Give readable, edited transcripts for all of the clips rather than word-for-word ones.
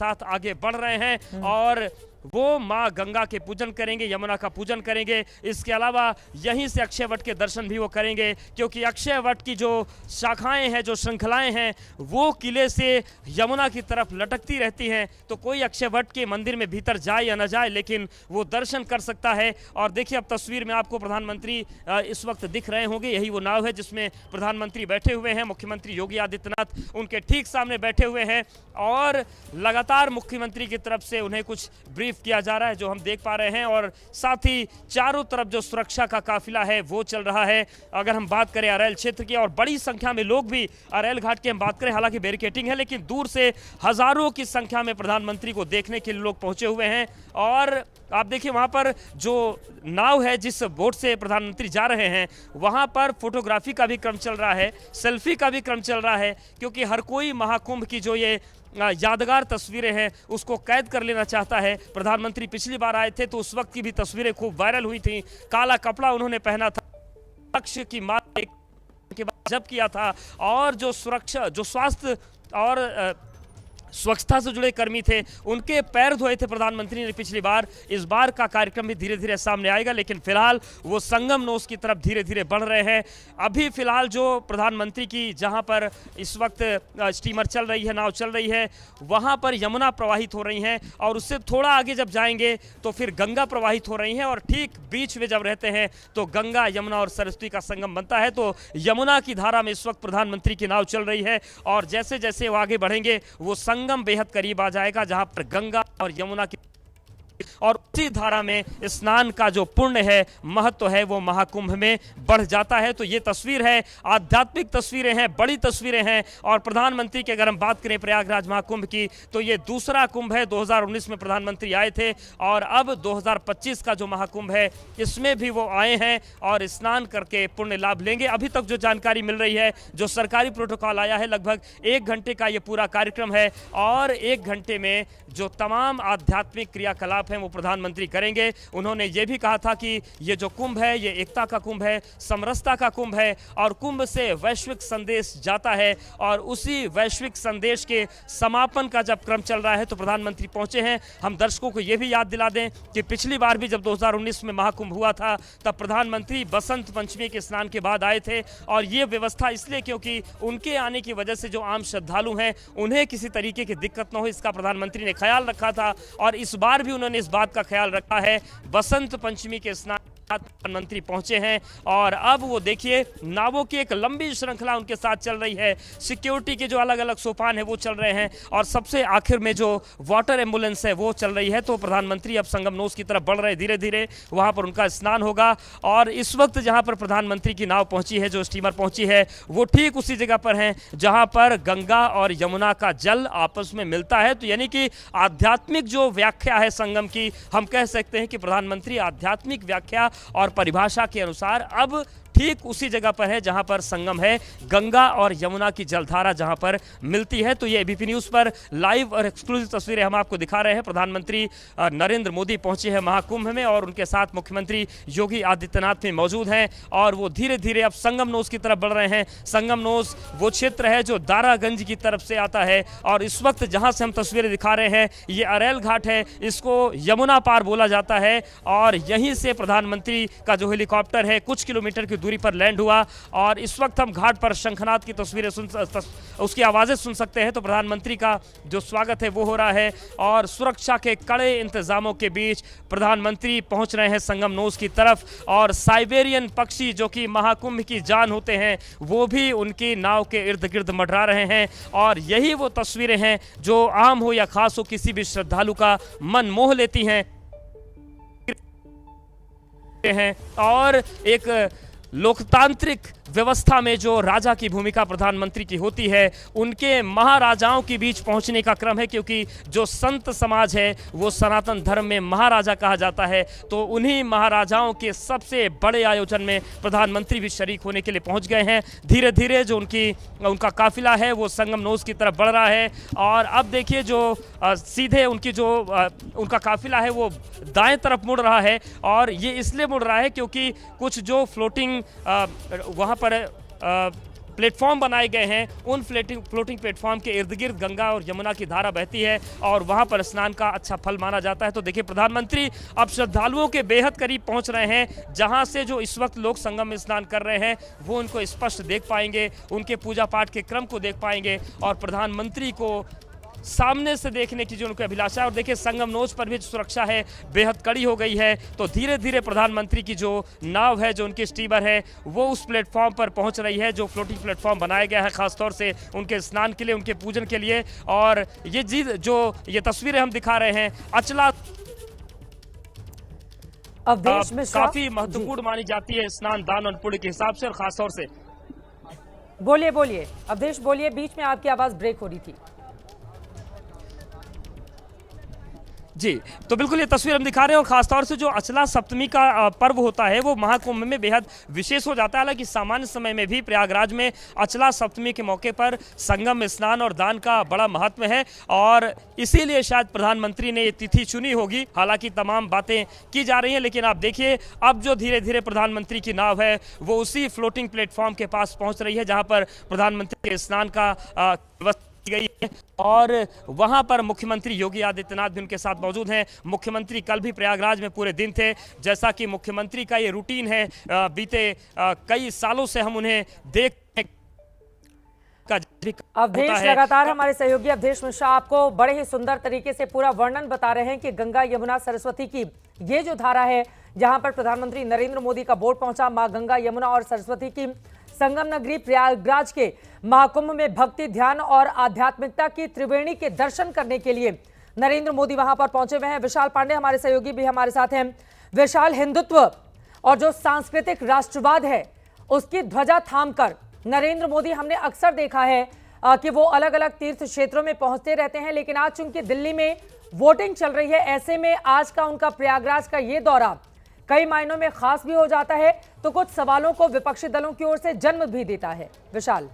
साथ आगे बढ़ रहे हैं और वो माँ गंगा के पूजन करेंगे, यमुना का पूजन करेंगे। इसके अलावा यहीं से अक्षय वट के दर्शन भी वो करेंगे, क्योंकि अक्षय वट की जो शाखाएं हैं, जो श्रृंखलाएं हैं, वो किले से यमुना की तरफ लटकती रहती हैं। तो कोई अक्षय वट के मंदिर में भीतर जाए या न जाए, लेकिन वो दर्शन कर सकता है। और देखिए, अब तस्वीर में आपको प्रधानमंत्री इस वक्त दिख रहे होंगे। यही वो नाव है जिसमें प्रधानमंत्री बैठे हुए हैं। मुख्यमंत्री योगी आदित्यनाथ उनके ठीक सामने बैठे हुए हैं और लगातार मुख्यमंत्री की तरफ से उन्हें कुछ ब्रीफ किया जा रहा है, जो हम देख पा रहे हैं। और साथ ही चारों तरफ जो सुरक्षा का काफिला है वो चल रहा है। अगर हम बात करें अरैल क्षेत्र की, और बड़ी संख्या में लोग भी अरैल घाट की हम बात करें, हालांकि बैरिकेटिंग है, लेकिन दूर से हजारों की संख्या में प्रधानमंत्री को देखने के लिए लोग पहुंचे हुए हैं। और आप देखिए, वहां पर जो नाव है, जिस बोट से प्रधानमंत्री जा रहे हैं, वहां पर फोटोग्राफी का भी क्रम चल रहा है, सेल्फी का भी क्रम चल रहा है, क्योंकि हर कोई महाकुंभ की जो ये यादगार तस्वीरें हैं उसको कैद कर लेना चाहता है। प्रधानमंत्री पिछली बार आए थे तो उस वक्त की भी तस्वीरें खूब वायरल हुई थी। काला कपड़ा उन्होंने पहना था, लक्ष्य की मात के बाद जब किया था, और जो सुरक्षा, जो स्वास्थ्य और स्वच्छता से जुड़े कर्मी थे, उनके पैर धोए थे प्रधानमंत्री ने पिछली बार। इस बार का कार्यक्रम भी धीरे धीरे सामने आएगा, लेकिन फिलहाल वो संगम नोस की तरफ धीरे धीरे बढ़ रहे हैं। अभी फिलहाल जो प्रधानमंत्री की, जहां पर इस वक्त स्टीमर चल रही है, नाव चल रही है, वहां पर यमुना प्रवाहित हो रही हैं, और उससे थोड़ा आगे जब जाएंगे तो फिर गंगा प्रवाहित हो रही हैं, और ठीक बीच में जब रहते हैं तो गंगा, यमुना और सरस्वती का संगम बनता है। तो यमुना की धारा में इस वक्त प्रधानमंत्री की नाव चल रही है, और जैसे जैसे वो आगे बढ़ेंगे वो संगम बेहद करीब आ जाएगा, जहां पर गंगा और यमुना की और उसी धारा में स्नान का जो पुण्य है, महत्व है, वो महाकुंभ में बढ़ जाता है। तो ये तस्वीर है, आध्यात्मिक तस्वीरें हैं, बड़ी तस्वीरें हैं। और प्रधानमंत्री की अगर हम बात करें प्रयागराज महाकुंभ की, तो ये दूसरा कुंभ है। 2019 में प्रधानमंत्री आए थे, और अब 2025 का जो महाकुंभ है, इसमें भी वो आए हैं और स्नान करके पुण्य लाभ लेंगे। अभी तक जो जानकारी मिल रही है, जो सरकारी प्रोटोकॉल आया है, लगभग 1 घंटे का ये पूरा कार्यक्रम है, और 1 घंटे में जो तमाम आध्यात्मिक क्रियाकलाप हैं वो प्रधानमंत्री करेंगे। उन्होंने ये भी कहा था कि ये जो कुंभ है, ये एकता का कुंभ है, समरसता का कुंभ है, और कुंभ से वैश्विक संदेश जाता है। और उसी वैश्विक संदेश के समापन का जब क्रम चल रहा है तो प्रधानमंत्री पहुंचे हैं। हम दर्शकों को ये भी याद दिला दें कि पिछली बार भी जब 2019 में महाकुंभ हुआ था, तब प्रधानमंत्री बसंत पंचमी के स्नान के बाद आए थे। और ये व्यवस्था इसलिए क्योंकि उनके आने की वजह से जो आम श्रद्धालु हैं उन्हें किसी तरीके की दिक्कत न हो, इसका प्रधानमंत्री ने ख्याल रखा था। और इस बार भी उन्होंने इस बात का ख्याल रखा है। बसंत पंचमी के स्नान प्रधानमंत्री पहुंचे हैं, और अब वो देखिए, नावों की एक लंबी श्रृंखला उनके साथ चल रही है। सिक्योरिटी के जो अलग अलग सोपान है वो चल रहे हैं, और सबसे आखिर में जो वाटर एम्बुलेंस है वो चल रही है। तो प्रधानमंत्री अब संगम नोस की तरफ बढ़ रहे हैं धीरे धीरे, वहां पर उनका स्नान होगा। और इस वक्त जहां पर प्रधानमंत्री की नाव पहुंची है, जो स्टीमर पहुंची है, वो ठीक उसी जगह पर है जहां पर गंगा और यमुना का जल आपस में मिलता है। तो यानी कि आध्यात्मिक जो व्याख्या है संगम की, हम कह सकते हैं कि प्रधानमंत्री आध्यात्मिक व्याख्या और परिभाषा के अनुसार अब ठीक उसी जगह पर है जहां पर संगम है, गंगा और यमुना की जलधारा जहां पर मिलती है। तो ये एबीपी न्यूज़ पर लाइव और एक्सक्लूसिव तस्वीरें हम आपको दिखा रहे हैं। प्रधानमंत्री नरेंद्र मोदी पहुंचे हैं महाकुंभ में, और उनके साथ मुख्यमंत्री योगी आदित्यनाथ भी मौजूद हैं, और वो धीरे धीरे अब संगम नोस की तरफ बढ़ रहे हैं। संगम नोस वो क्षेत्र है जो दारागंज की तरफ से आता है, और इस वक्त जहां से हम तस्वीरें दिखा रहे हैं ये अरैल घाट है, इसको यमुना पार बोला जाता है। और यहीं से प्रधानमंत्री का जो हेलीकॉप्टर है कुछ किलोमीटर की दूरी पर लैंड हुआ, और इस वक्त हम घाट पर शंखनाद की तस्वीरें उसकी आवाज़ें सुन सकते हैं। तो प्रधानमंत्री का जो स्वागत है वो हो रहा है, और सुरक्षा के कड़े इंतजामों के बीच प्रधानमंत्री पहुंच रहे हैं संगम नोस की तरफ। और साइबेरियन पक्षी जो कि महाकुंभ की जान होते हैं, वो भी उनकी नाव के इर्द गिर्द मंडरा रहे हैं। और यही वो तस्वीरें हैं जो आम हो या खास हो, किसी भी श्रद्धालु का मन मोह लेती हैं। और एक लोकतांत्रिक व्यवस्था में जो राजा की भूमिका प्रधानमंत्री की होती है, उनके महाराजाओं के बीच पहुंचने का क्रम है, क्योंकि जो संत समाज है वो सनातन धर्म में महाराजा कहा जाता है। तो उन्हीं महाराजाओं के सबसे बड़े आयोजन में प्रधानमंत्री भी शरीक होने के लिए पहुंच गए हैं। धीरे धीरे जो उनका काफिला है वो संगम नोस की तरफ बढ़ रहा है, और अब देखिए जो सीधे उनका काफिला है वो दाएं तरफ मुड़ रहा है। और ये इसलिए मुड़ रहा है क्योंकि कुछ जो फ्लोटिंग वहाँ पर प्लेटफॉर्म बनाए गए हैं, उन फ्लोटिंग प्लेटफॉर्म के इर्द गिर्द गंगा और यमुना की धारा बहती है और वहां पर स्नान का अच्छा फल माना जाता है। तो देखिए, प्रधानमंत्री अब श्रद्धालुओं के बेहद करीब पहुंच रहे हैं, जहां से जो इस वक्त लोग संगम में स्नान कर रहे हैं वो उनको स्पष्ट देख पाएंगे, उनके पूजा पाठ के क्रम को देख पाएंगे और प्रधानमंत्री को सामने से देखने की जो उनकी अभिलाषा है। और देखिए, संगम नोच पर भी सुरक्षा है बेहद कड़ी हो गई है। तो धीरे धीरे प्रधानमंत्री की जो नाव है, जो उनकी स्टीमर है, वो उस प्लेटफॉर्म पर पहुंच रही है, जो फ्लोटिंग प्लेटफॉर्म बनाया गया है खासतौर से उनके स्नान के लिए, उनके पूजन के लिए। और ये चीज जो ये तस्वीरें हम दिखा रहे हैं, अचला अवधेश मिश्रा काफी महत्वपूर्ण मानी जाती है स्नान दान और पुण्य के हिसाब से। और खासतौर से बोलिए अवधेश, बोलिए, बीच में आपकी आवाज ब्रेक हो रही थी। जी, तो बिल्कुल ये तस्वीर हम दिखा रहे हैं। और खासतौर से जो अचला सप्तमी का पर्व होता है वो महाकुंभ में बेहद विशेष हो जाता है। हालांकि सामान्य समय में भी प्रयागराज में अचला सप्तमी के मौके पर संगम में स्नान और दान का बड़ा महत्व है और इसीलिए शायद प्रधानमंत्री ने ये तिथि चुनी होगी। हालांकि तमाम बातें की जा रही हैं, लेकिन आप देखिए, अब जो धीरे धीरे प्रधानमंत्री की नाव है वो उसी फ्लोटिंग प्लेटफॉर्म के पास पहुंच रही है, जहां पर प्रधानमंत्री के स्नान का व्यवस्था गई है। और वहां पर मुख्यमंत्री योगी आदित्यनाथ भी उनके साथ मौजूद हैं। मुख्यमंत्री कल भी प्रयागराज में पूरे दिन थे, जैसा कि मुख्यमंत्री का ये रूटीन है। बीते कई सालों से हम उन्हें देख अवधेश, लगातार हमारे सहयोगी अवधेश मिश्रा आपको बड़े ही सुंदर तरीके से पूरा वर्णन बता रहे हैं कि गंगा यमुना सरस्वती की ये जो धारा है, जहां पर प्रधानमंत्री नरेंद्र मोदी का बोट पहुंचा, मां गंगा यमुना और सरस्वती की संगम नगरी प्रयागराज के महाकुंभ में भक्ति, ध्यान और आध्यात्मिकता की त्रिवेणी के दर्शन करने के लिए नरेंद्र मोदी वहां पर पहुंचे हुए हैं। विशाल पांडे हमारे सहयोगी भी हमारे साथ हैं। विशाल, हिंदुत्व और जो सांस्कृतिक राष्ट्रवाद है उसकी ध्वजा थामकर नरेंद्र मोदी, हमने अक्सर देखा है कि वो अलग अलग तीर्थ क्षेत्रों में पहुंचते रहते हैं, लेकिन आज चूंकि दिल्ली में वोटिंग चल रही है, ऐसे में आज का उनका प्रयागराज का ये दौरा कई मायनों में खास भी हो जाता है, तो कुछ सवालों को विपक्षी दलों की ओर से जन्म भी देता है। विशाल,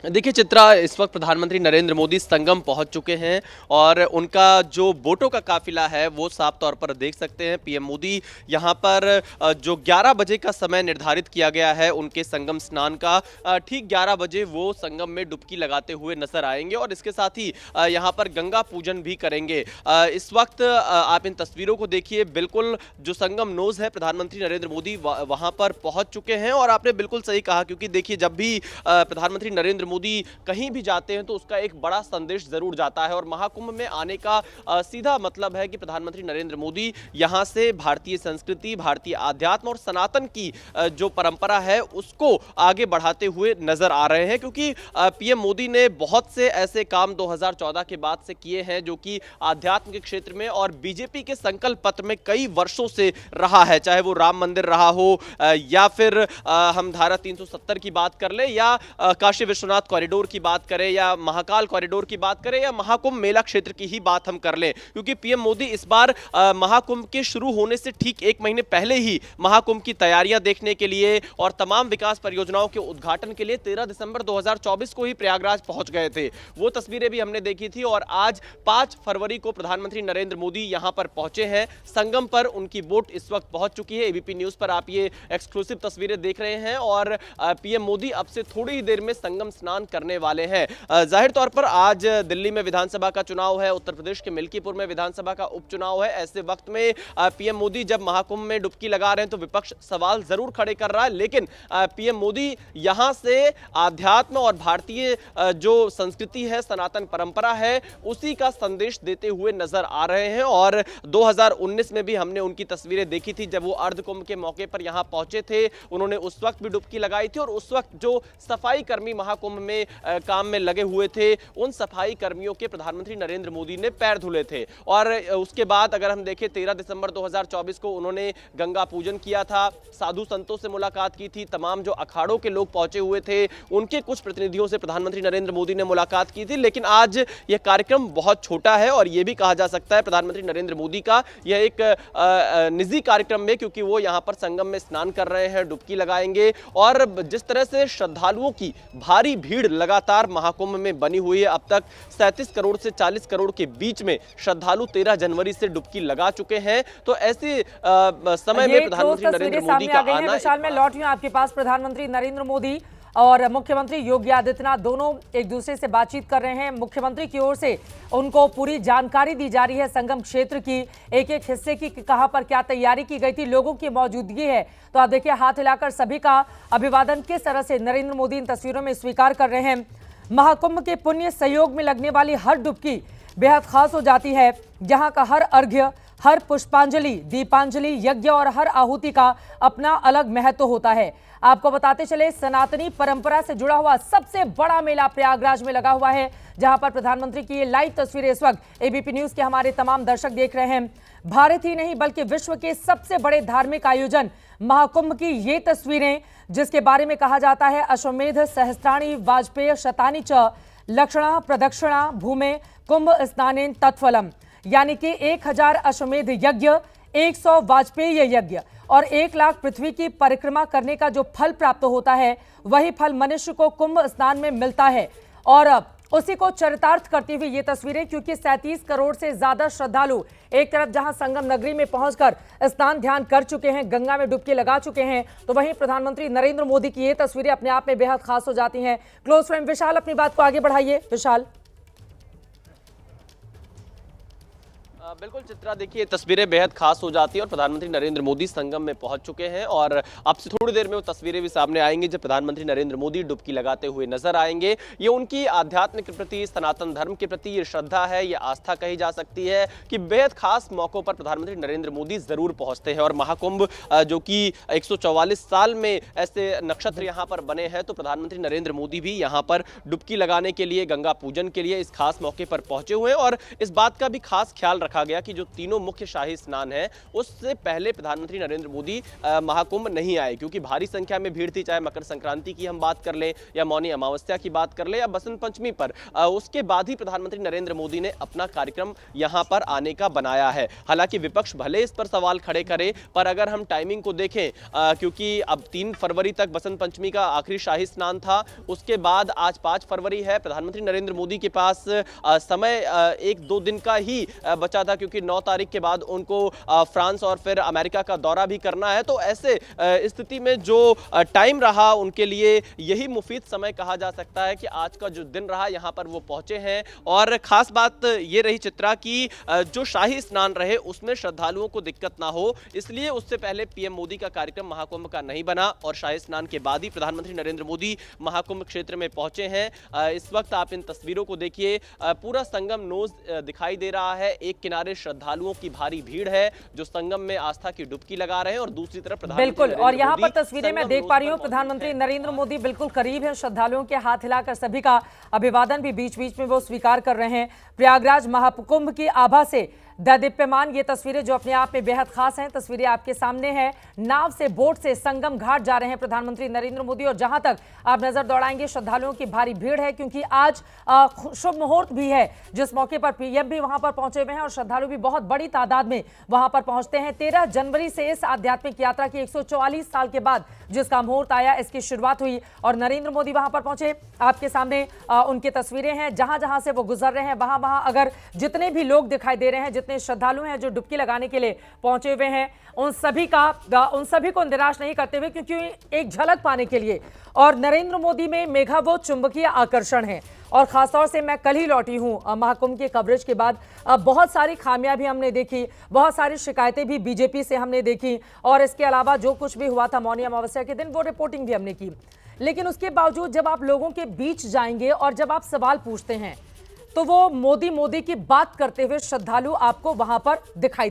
देखिए चित्रा, इस वक्त प्रधानमंत्री नरेंद्र मोदी संगम पहुंच चुके हैं और उनका जो बोटों का काफिला है वो साफ तौर पर देख सकते हैं। पीएम मोदी यहां पर जो 11 बजे का समय निर्धारित किया गया है उनके संगम स्नान का, ठीक 11 बजे वो संगम में डुबकी लगाते हुए नजर आएंगे और इसके साथ ही यहां पर गंगा पूजन भी करेंगे। इस वक्त आप इन तस्वीरों को देखिए, बिल्कुल जो संगम नोज है, प्रधानमंत्री नरेंद्र मोदी वहां पर पहुंच चुके हैं। और आपने बिल्कुल सही कहा, क्योंकि देखिए, जब भी प्रधानमंत्री नरेंद्र मोदी कहीं भी जाते हैं तो उसका एक बड़ा संदेश जरूर जाता है और महाकुंभ में आने का सीधा मतलब है कि प्रधानमंत्री नरेंद्र मोदी यहां से भारतीय संस्कृति, भारतीय आध्यात्म और सनातन की जो परंपरा है उसको आगे बढ़ाते हुए नजर आ रहे हैं। क्योंकि पीएम मोदी ने बहुत से ऐसे काम 2014 के बाद से किए हैं जो कि आध्यात्म के क्षेत्र में और बीजेपी के संकल्प पत्र में कई वर्षों से रहा है, चाहे वो राम मंदिर रहा हो या फिर हम धारा 370 की बात कर ले या काशी विश्वनाथ कॉरिडोर की बात करें या महाकाल कॉरिडोर की बात करें या महाकुंभ मेला क्षेत्र की ही बात हम कर लें। क्योंकि पीएम मोदी इस बार महाकुंभ के शुरू होने से ठीक 1 महीने पहले ही महाकुंभ की तैयारियां देखने के लिए और तमाम विकास परियोजनाओं के उद्घाटन के लिए 13 दिसंबर 2024 को ही प्रयागराज पहुंच गए थे। वो तस्वीरें भी हमने देखी थी और आज 5 फरवरी को प्रधानमंत्री नरेंद्र मोदी यहां पर पहुंचे हैं। संगम पर उनकी बोट इस वक्त पहुंच चुकी है। एबीपी न्यूज पर आप ये एक्सक्लूसिव तस्वीरें देख रहे हैं और पीएम मोदी अब से थोड़ी ही देर में संगम स्नान करने वाले हैं। जाहिर तौर पर आज दिल्ली में विधानसभा का चुनाव है, उत्तर प्रदेश के मिल्कीपुर में विधानसभा का उपचुनाव है। ऐसे वक्त में पीएम मोदी जब महाकुंभ में डुबकी लगा रहे हैं तो विपक्ष सवाल जरूर खड़े कर रहा है, लेकिन पीएम मोदी यहां से आध्यात्म और भारतीय जो संस्कृति है, सनातन परंपरा है, उसी का संदेश देते हुए नजर आ रहे हैं। और 2019 में भी हमने उनकी तस्वीरें देखी थी जब वो अर्धकुंभ के मौके पर यहां पहुंचे थे। उन्होंने उस वक्त भी डुबकी लगाई थी और उस वक्त जो सफाई कर्मी महाकुंभ में काम में लगे हुए थे, उन सफाई कर्मियों के प्रधानमंत्री नरेंद्र मोदी ने पैर धुले थे। और उसके बाद अगर हम देखें 13 दिसंबर 2024 को उन्होंने गंगा पूजन किया था, साधु संतों से मुलाकात की थी, तमाम जो अखाड़ों के लोग पहुंचे हुए थे उनके कुछ प्रतिनिधियों से प्रधानमंत्री नरेंद्र मोदी ने मुलाकात की थी। लेकिन आज यह कार्यक्रम बहुत छोटा है और यह भी कहा जा सकता है प्रधानमंत्री नरेंद्र मोदी का यह एक निजी कार्यक्रम में, क्योंकि वो यहां पर संगम में स्नान कर रहे हैं, डुबकी लगाएंगे और जिस तरह से श्रद्धालुओं की भारी भीड़ लगातार महाकुंभ में बनी हुई है। अब तक 37 करोड़ से 40 करोड़ के बीच में श्रद्धालु 13 जनवरी से डुबकी लगा चुके हैं। तो ऐसे समय में प्रधानमंत्री नरेंद्र मोदी का आना, विशाल मैं लौट रही हूं आपके पास। प्रधानमंत्री नरेंद्र मोदी और मुख्यमंत्री योगी आदित्यनाथ दोनों एक दूसरे से बातचीत कर रहे हैं। मुख्यमंत्री की ओर से उनको पूरी जानकारी दी जा रही है संगम क्षेत्र की, एक एक हिस्से की, कहां पर क्या तैयारी की गई थी, लोगों की मौजूदगी है। तो आप देखिए हाथ हिलाकर सभी का अभिवादन किस तरह से नरेंद्र मोदी इन तस्वीरों में स्वीकार कर रहे हैं। महाकुंभ के पुण्य सहयोग में लगने वाली हर डुबकी बेहद खास हो जाती है, जहां का हर अर्घ्य, हर पुष्पांजलि, दीपांजलि, यज्ञ और हर आहुति का अपना अलग महत्व होता है। आपको बताते चले, सनातनी परंपरा से जुड़ा हुआ सबसे बड़ा मेला प्रयागराज में लगा हुआ है, जहां पर प्रधानमंत्री की ये लाइव तस्वीरें इस वक्त एबीपी न्यूज के हमारे तमाम दर्शक देख रहे हैं। भारत ही नहीं बल्कि विश्व के सबसे बड़े धार्मिक आयोजन महाकुंभ की ये तस्वीरें, जिसके बारे में कहा जाता है अश्वमेध सहस्त्राणी वाजपेय शतानी च लक्षणा प्रदक्षिणा भूमे कुंभ स्नानेन तत्फलम, यानी कि 1000 अश्वमेध यज्ञ, 100 वाजपेयी यज्ञ और 1 लाख पृथ्वी की परिक्रमा करने का जो फल प्राप्त होता है, वही फल मनुष्य को कुंभ स्नान में मिलता है। और उसी को चरितार्थ करती हुई ये तस्वीरें, क्योंकि 37 करोड़ से ज्यादा श्रद्धालु एक तरफ जहां संगम नगरी में पहुंचकर स्नान ध्यान कर चुके हैं, गंगा में डुबकी लगा चुके हैं, तो वहीं प्रधानमंत्री नरेंद्र मोदी की ये तस्वीरें अपने आप में बेहद खास हो जाती हैं। क्लोज फ्रेंड विशाल अपनी बात को आगे बढ़ाइए। विशाल। बिल्कुल चित्रा, देखिए तस्वीरें बेहद खास हो जाती है और प्रधानमंत्री नरेंद्र मोदी संगम में पहुंच चुके हैं और अब से थोड़ी देर में वो तस्वीरें भी सामने आएंगी जब प्रधानमंत्री नरेंद्र मोदी डुबकी लगाते हुए नजर आएंगे। ये उनकी आध्यात्म के प्रति, सनातन धर्म के प्रति ये श्रद्धा है, ये आस्था कही जा सकती है कि बेहद खास मौकों पर प्रधानमंत्री नरेंद्र मोदी जरूर पहुंचते हैं। और महाकुंभ जो कि 144 साल में ऐसे नक्षत्र यहाँ पर बने हैं, तो प्रधानमंत्री नरेंद्र मोदी भी यहाँ पर डुबकी लगाने के लिए, गंगा पूजन के लिए इस खास मौके पर पहुंचे हुए हैं। और इस बात का भी खास ख्याल रखा गया कि जो तीनों मुख्य शाही स्नान है उससे पहले प्रधानमंत्री नरेंद्र मोदी महाकुंभ नहीं आए, क्योंकि भारी संख्या में भीड़ थी। चाहे मकर संक्रांति की हम बात कर लें या मौनी अमावस्या की बात कर लें या बसंत पंचमी पर, उसके बाद ही प्रधानमंत्री नरेंद्र मोदी ने अपना कार्यक्रम यहां पर आने का बनाया है। हालांकि विपक्ष भले इस पर सवाल खड़े करे, पर अगर हम टाइमिंग को देखें, क्योंकि अब 3 फरवरी तक बसंत पंचमी का आखिरी शाही स्नान था, उसके बाद आज 5 फरवरी है। प्रधानमंत्री नरेंद्र मोदी के पास समय 1-2 दिन का ही बचा था, क्योंकि 9 तारीख के बाद उनको फ्रांस और फिर अमेरिका का दौरा भी करना है। तो ऐसे स्थिति में जो टाइम रहा उनके लिए यही मुफीद समय कहा जा सकता है कि आज का जो दिन रहा यहाँ पर वो पहुंचे हैं। और खास बात ये रही चित्रा की जो शाही स्नान रहे उसमें श्रद्धालुओं को दिक्कत ना हो, इसलिए उससे पहले पीएम मोदी का कार्यक्रम महाकुंभ का नहीं बना और शाही स्नान के बाद ही प्रधानमंत्री नरेंद्र मोदी महाकुंभ क्षेत्र में पहुंचे हैं। इस वक्त आप इन तस्वीरों को देखिए, पूरा संगम नोज दिखाई दे रहा है। एक किनारे श्रद्धालुओं की भारी भीड़ है जो संगम में आस्था की डुबकी लगा रहे हैं और दूसरी तरफ बिल्कुल, और यहाँ पर तस्वीरें मैं देख पा रही हूँ, प्रधानमंत्री नरेंद्र मोदी बिल्कुल करीब है श्रद्धालुओं के, हाथ हिलाकर सभी का अभिवादन भी बीच बीच में वो स्वीकार कर रहे हैं। प्रयागराज महाकुंभ की आभा से दीप्यमान ये तस्वीरें जो अपने आप में बेहद खास हैं, तस्वीरें आपके सामने हैं। नाव से, बोट से संगम घाट जा रहे हैं प्रधानमंत्री नरेंद्र मोदी और जहां तक आप नजर दौड़ाएंगे श्रद्धालुओं की भारी भीड़ है, क्योंकि आज शुभ मुहूर्त भी है जिस मौके पर पीएम भी वहां पर पहुंचे हुए हैं और श्रद्धालु भी बहुत बड़ी तादाद में वहां पर पहुंचते हैं। 13 जनवरी से इस आध्यात्मिक यात्रा की 144 साल के बाद जिसका मुहूर्त आया, इसकी शुरुआत हुई और नरेंद्र मोदी वहां पर पहुंचे। आपके सामने उनकी तस्वीरें हैं, जहां जहां से वो गुजर रहे हैं वहां वहां अगर जितने भी लोग दिखाई दे रहे हैं, जितने श्रद्धालु हैं जो डुबकी लगाने के लिए पहुंचे हुए हैं, उन सभी को निराश नहीं करते हुए, क्योंकि एक झलक पाने के लिए और नरेंद्र मोदी में मेघा वो चुंबकीय आकर्षण है। और खासतौर से मैं कल ही लौटी हूं महाकुंभ के कवरेज के बाद, बहुत सारी खामियां भी हमने देखी, बहुत सारी शिकायतें भी बीजेपी से हमने देखी और इसके अलावा जो कुछ भी हुआ था मौनी अमावस्या के दिन वो रिपोर्टिंग भी हमने की। लेकिन उसके बावजूद जब आप लोगों के बीच जाएंगे और जब आप सवाल पूछते हैं तो वो मोदी की बात करते हुए श्रद्धालु आपको वहां पर दिखाई